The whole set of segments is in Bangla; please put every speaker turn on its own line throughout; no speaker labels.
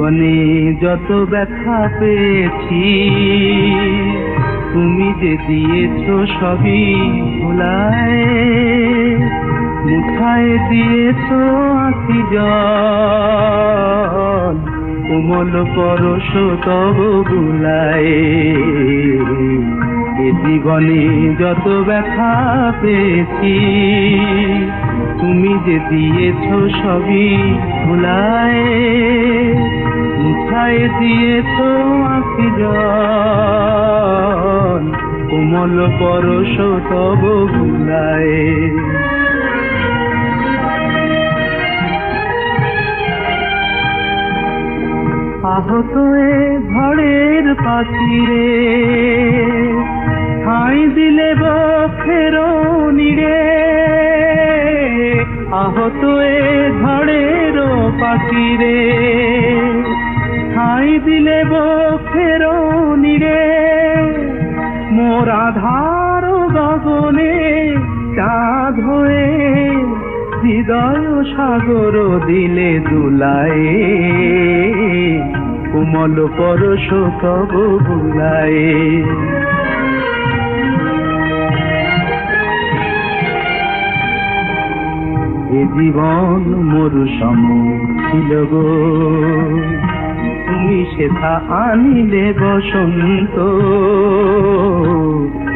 জীবনে যত ব্যথা পেয়েছি তুমি যে দিয়েছো সবই ভুলায়, মুঠায় দিয়েছো আঁখি জল, কোমল পরশ তব বুলায়। এ জীবনে যত ব্যথা পেয়েছি তুমি যে দিয়েছো সবই ভুলায়, মুঠায় দিয়েছো আঁখি জল, কোমল পরশ তব বুলায়। আহত এ ঝড়ের পাখিরে ঠাঁই দিলে বক্ষের নিড়ে, আহত এ ঝড়ের পাখিরে ঠাঁই দিলে বক্ষের নিড়ে, মোর আধার গগনে চাঁদ হয়ে হৃদয় সাগর দিলে দুলায়, কোমল পরশ তব বুলায়। এ জীবন মরু সম ছিল গো, তুমি সেথা আনিলে বসন্ত।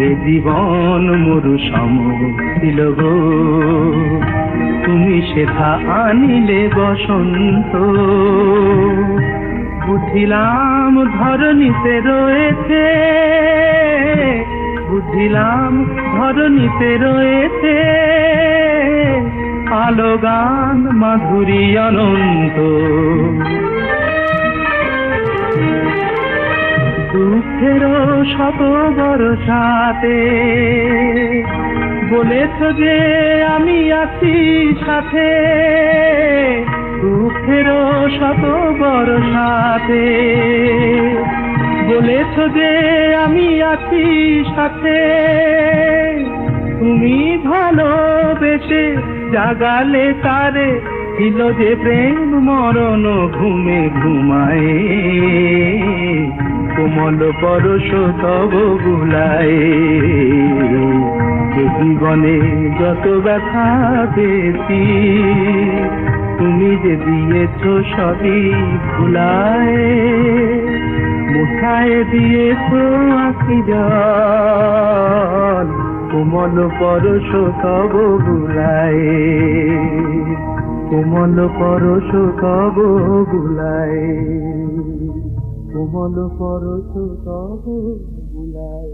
এ জীবন মরু সম ছিল গো, তুমি সেথা আনিলে বসন্ত। বুঝিলাম ধরণীতে রয়েছে, বুঝিলাম ধরণীতে রয়েছে আলো গান মাধুরী অনন্ত। দুঃখের শত বর্ষাতে বলেছ যে আমি আছি সাথে, দুঃখের শত বর্ষাতে বলেছ যে আমি আছি সাথে। তুমি ভালোবেসে জাগালে তারে, ছিল যে প্রেম মরণ ঘুমে ঘুমায়, কোমল পরশ তব বুলায়। জীবনে যত ব্যথা পেয়েছি তুমি যে দিয়েছো সবই ভুলায়, মুঠায় দিয়েছো আঁখি জল, কোমল পরশ তব বুলায়, কোমল পরশ তব বুলায়, কোমল পরশ তব বুলায়।